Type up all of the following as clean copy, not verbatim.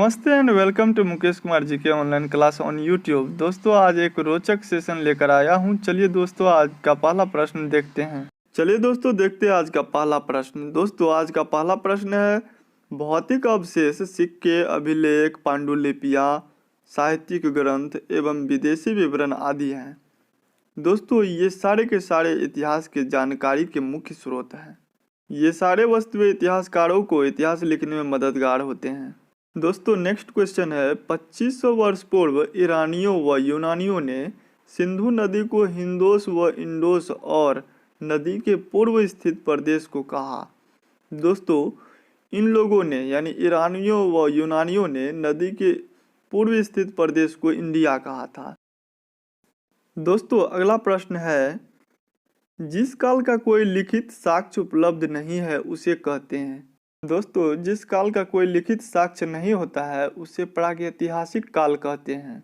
नमस्ते and welcome to Mukesh Kumar ji के online class on YouTube. दोस्तों आज एक रोचक सेशन लेकर आया हूं। चलिए दोस्तों आज का पहला प्रश्न देखते हैं। चलिए दोस्तों देखते हैं आज का पहला प्रश्न। दोस्तों आज का पहला प्रश्न है, भौतिक अवशेष, सिक्के, अभिलेख, पांडुलिपियां, साहित्यिक ग्रंथ एवं विदेशी विवरण आदि हैं। दोस्तों ये सारे के सारे इतिहास के जानकारी के मुख्य स्रोत हैं। ये सारे वस्तुएं इतिहासकारों को इतिहास लिखने में मददगार होते हैं। दोस्तों नेक्स्ट क्वेश्चन है, 2500 वर्ष पूर्व ईरानियों व यूनानियों ने सिंधु नदी को हिंदोस व इंडोस और नदी के पूर्व स्थित प्रदेश को कहा। दोस्तों इन लोगों ने यानी ईरानियों व यूनानियों ने नदी के पूर्व स्थित प्रदेश को इंडिया कहा था। दोस्तों अगला प्रश्न है, जिस काल का कोई लिखित साक्ष्य उपलब्ध नहीं है उसे कहते हैं। दोस्तों जिस काल का कोई लिखित साक्ष्य नहीं होता है उसे प्रागैतिहासिक काल कहते हैं।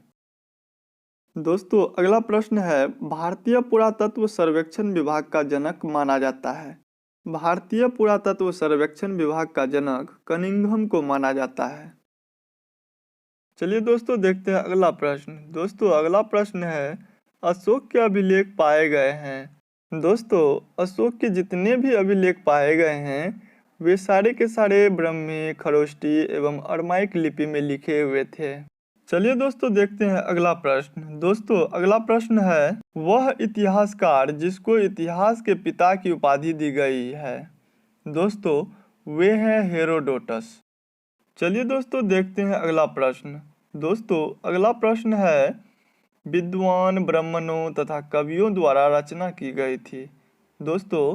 दोस्तों अगला प्रश्न है, भारतीय पुरातत्व सर्वेक्षण विभाग का जनक माना जाता है। भारतीय पुरातत्व सर्वेक्षण विभाग का जनक कनिंघम को माना जाता है। चलिए दोस्तों देखते हैं अगला प्रश्न। दोस्तों अगला प्रश्न है, अशोक के अभिलेख पाए गए हैं। दोस्तों अशोक के जितने भी अभिलेख पाए गए हैं वे सारे के सारे ब्राह्मी, खरोष्टी एवं अरमाइक लिपि में लिखे हुए थे। चलिए दोस्तों देखते हैं अगला प्रश्न। दोस्तों अगला प्रश्न है, वह इतिहासकार जिसको इतिहास के पिता की उपाधि दी गई है। दोस्तों वे हैं हेरोडोटस। चलिए दोस्तों देखते हैं अगला प्रश्न। दोस्तों अगला प्रश्न है, विद्वान ब्राह्मणों तथा कवियों द्वारा रचना की गई थी। दोस्तों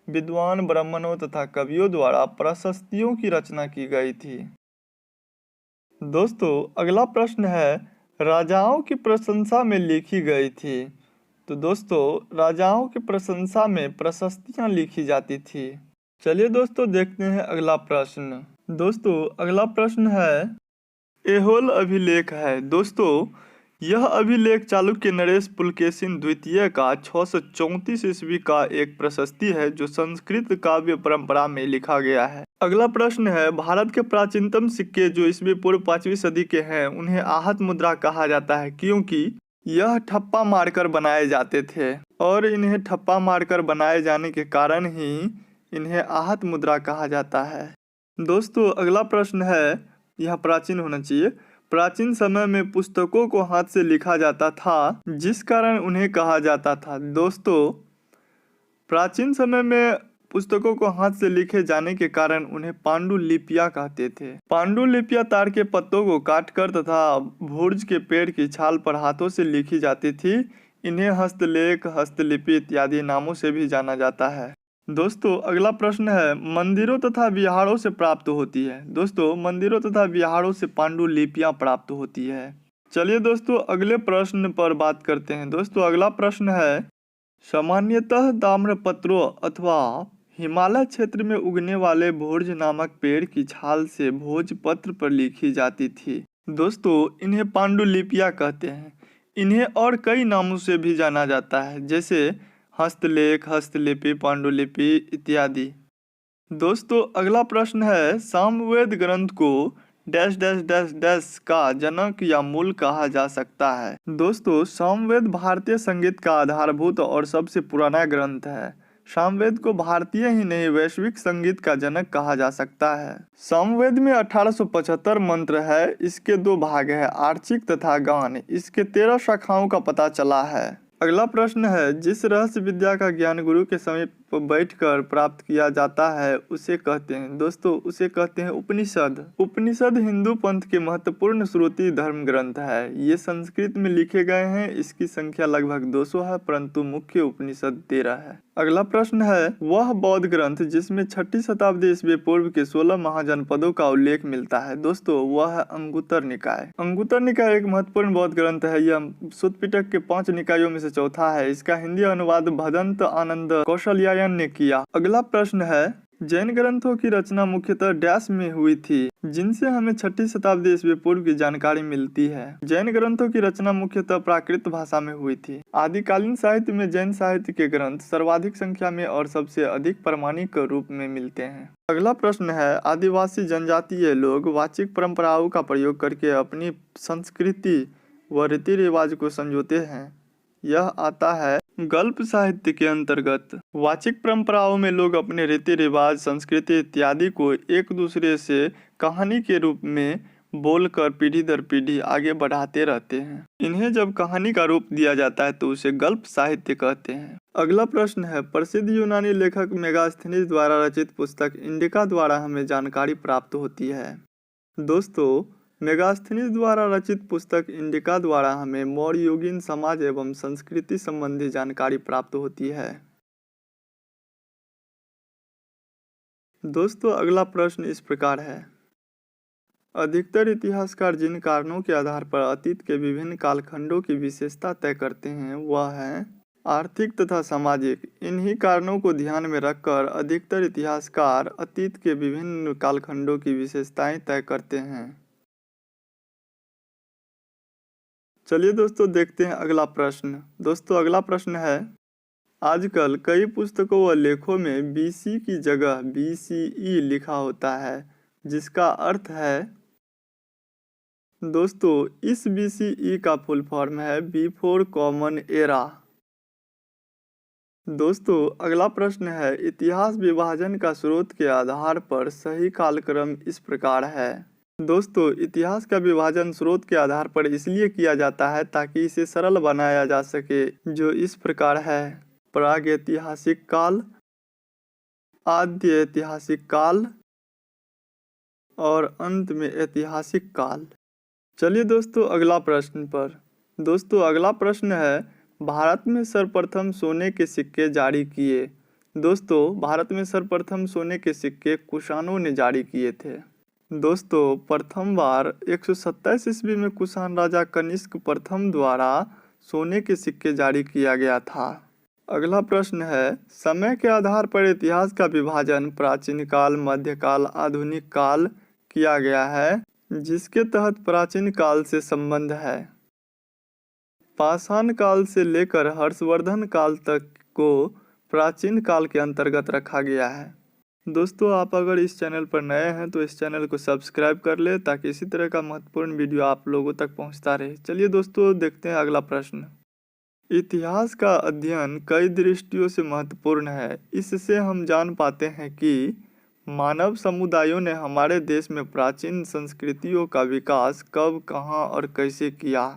विद्वान ब्राह्मणों तथा कवियों द्वारा प्रशस्तियों की रचना की गई थी। दोस्तों अगला प्रश्न है, राजाओं की प्रशंसा में लिखी गई थी। तो दोस्तों राजाओं की प्रशंसा में प्रशस्तियां लिखी जाती थी। चलिए दोस्तों देखते हैं अगला प्रश्न। दोस्तों अगला प्रश्न है, ऐहोल अभिलेख है। दोस्तों यह अभिलेख चालुक्य नरेश पुलकेशिन द्वितीय का 634 ईस्वी का एक प्रशस्ति है जो संस्कृत काव्य परंपरा में लिखा गया है। अगला प्रश्न है, भारत के प्राचीनतम सिक्के जो ईस्वी पूर्व 5वीं सदी के हैं उन्हें आहत मुद्रा कहा जाता है क्योंकि यह ठप्पा मारकर बनाए जाते थे और इन्हें ठप्पा मारकर बनाए जाने के कारण ही इन्हें आहत मुद्रा कहा जाता है। दोस्तों अगला प्रश्न है, यह प्राचीन होना चाहिए। प्राचीन समय में पुस्तकों को हाथ से लिखा जाता था जिस कारण उन्हें कहा जाता था। दोस्तों प्राचीन समय में पुस्तकों को हाथ से लिखे जाने के कारण उन्हें पांडुलिपियां कहते थे। पांडुलिपियां ताड़ के पत्तों को काटकर तथा भुर्ज के पेड़ की छाल पर हाथों से लिखी जाती थी। इन्हें हस्तलेख, हस्तलिपि इत्यादि नामों से भी जाना जाता है। दोस्तों अगला प्रश्न है, मंदिरों तथा विहारों से प्राप्त होती है। दोस्तों मंदिरों तथा विहारों से पांडुलिपियां प्राप्त होती है। चलिए दोस्तों अगले प्रश्न पर बात करते हैं। दोस्तों अगला प्रश्न है, सामान्यतः ताम्रपत्रों अथवा हिमालय क्षेत्र में उगने वाले भोज नामक पेड़ की छाल से भोजपत्र पर लिखी जाती थी। दोस्तों इन्हें पांडुलिपियां कहते हैं। इन्हें और कई नामों से भी जाना जाता है जैसे हस्तलेख, हस्तलिपि, पांडुलिपि इत्यादि। दोस्तों अगला प्रश्न है, सामवेद ग्रंथ को डैश डैश डैश डैश का जनक या मूल कहा जा सकता है। दोस्तों सामवेद भारतीय संगीत का आधारभूत और सबसे पुराना ग्रंथ है। सामवेद को भारतीय ही नहीं वैश्विक संगीत का जनक कहा जा सकता है। सामवेद में 1875 मंत्र है। इसके 2 भाग है, आर्चिक तथा गान। इसके 13 शाखाओं का पता चला है। अगला प्रश्न है, जिस रहस्य विद्या का ज्ञान गुरु के समीप बैठकर प्राप्त किया जाता है उसे कहते हैं। दोस्तों उसे कहते हैं उपनिषद। उपनिषद हिंदू पंथ के महत्वपूर्ण श्रुति धर्म ग्रंथ है। ये संस्कृत में लिखे गए हैं। इसकी संख्या लगभग 200 है परंतु मुख्य उपनिषद 13 है। अगला प्रश्न है, वह बौद्ध ग्रंथ जिसमें 6ठी शताब्दी ईस्वी पूर्व के 16 महाजनपदों का उल्लेख मिलता है। दोस्तों वह है अंगुत्तर निकाय। अंगुत्तर निकाय एक महत्वपूर्ण बौद्ध ग्रंथ है। यह सूत पिटक के 5 निकायों में से चौथा है। इसका हिंदी अनुवाद भदंत आनंद कौशल्यायन ने किया। अगला प्रश्न है, जैन ग्रंथों की रचना मुख्यतः डैश में हुई थी, जिनसे हमें 6ठी शताब्दी ईस्वी पूर्व की जानकारी मिलती है। जैन ग्रंथों की रचना मुख्यतः प्राकृत भाषा में हुई थी। आदिकालीन साहित्य में जैन साहित्य के ग्रंथ सर्वाधिक संख्या में और सबसे अधिक प्रमाणिक रूप में मिलते हैं। अगला प्रश्न है, आदिवासी जनजातीय लोग वाचिक परंपराओं का प्रयोग करके अपनी संस्कृति व रीति रिवाज को संजोते हैं। यह आता है गल्प साहित्य के अंतर्गत। वाचिक परंपराओं में लोग अपने रीति रिवाज, संस्कृति इत्यादि को एक दूसरे से कहानी के रूप में बोलकर पीढ़ी दर पीढ़ी आगे बढ़ाते रहते हैं। इन्हें जब कहानी का रूप दिया जाता है तो उसे गल्प साहित्य कहते हैं। अगला प्रश्न है, प्रसिद्ध यूनानी लेखक मेगास्थनीज द्वारा रचित पुस्तक इंडिका द्वारा हमें जानकारी प्राप्त होती है। दोस्तों, मेगास्थनीज द्वारा रचित पुस्तक इंडिका द्वारा हमें मौर्ययुगीन समाज एवं संस्कृति संबंधी जानकारी प्राप्त होती है। दोस्तों, अगला प्रश्न इस प्रकार है, अधिकतर इतिहासकार जिन कारणों के आधार पर अतीत के विभिन्न कालखंडों की विशेषता तय करते हैं वह है आर्थिक तथा सामाजिक। इन्हीं कारणों को ध्यान में रखकर अधिकतर इतिहासकार अतीत के विभिन्न कालखंडों की विशेषताएं तय करते हैं। चलिए दोस्तों, देखते हैं अगला प्रश्न। दोस्तों, अगला प्रश्न है, आजकल कई पुस्तकों व लेखों में BC की जगह BCE लिखा होता है, जिसका अर्थ है। दोस्तों, इस BCE का फुल फॉर्म है बिफोर कॉमन एरा। दोस्तों, अगला प्रश्न है, इतिहास विभाजन का स्रोत के आधार पर सही कालक्रम इस प्रकार है। दोस्तों, इतिहास का विभाजन स्रोत के आधार पर इसलिए किया जाता है ताकि इसे सरल बनाया जा सके, जो इस प्रकार है, प्रागैतिहासिक काल, आद्य ऐतिहासिक काल और अंत में ऐतिहासिक काल। चलिए दोस्तों, अगला प्रश्न पर। दोस्तों, अगला प्रश्न है, भारत में सर्वप्रथम सोने के सिक्के जारी किए। दोस्तों, भारत में सर्वप्रथम सोने के सिक्के कुषाणों ने जारी किए थे। दोस्तों, प्रथम बार 127 ईस्वी में कुषाण राजा कनिष्क प्रथम द्वारा सोने के सिक्के जारी किया गया था। अगला प्रश्न है, समय के आधार पर इतिहास का विभाजन प्राचीन काल, मध्यकाल, आधुनिक काल किया गया है, जिसके तहत प्राचीन काल से संबंध है। पाषाण काल से लेकर हर्षवर्धन काल तक को प्राचीन काल के अंतर्गत रखा गया है। दोस्तों, आप अगर इस चैनल पर नए हैं तो इस चैनल को सब्सक्राइब कर ले ताकि इसी तरह का महत्वपूर्ण वीडियो आप लोगों तक पहुंचता रहे। चलिए दोस्तों, देखते हैं अगला प्रश्न। इतिहास का अध्ययन कई दृष्टियों से महत्वपूर्ण है। इससे हम जान पाते हैं कि मानव समुदायों ने हमारे देश में प्राचीन संस्कृतियों का विकास कब, कहाँ और कैसे किया।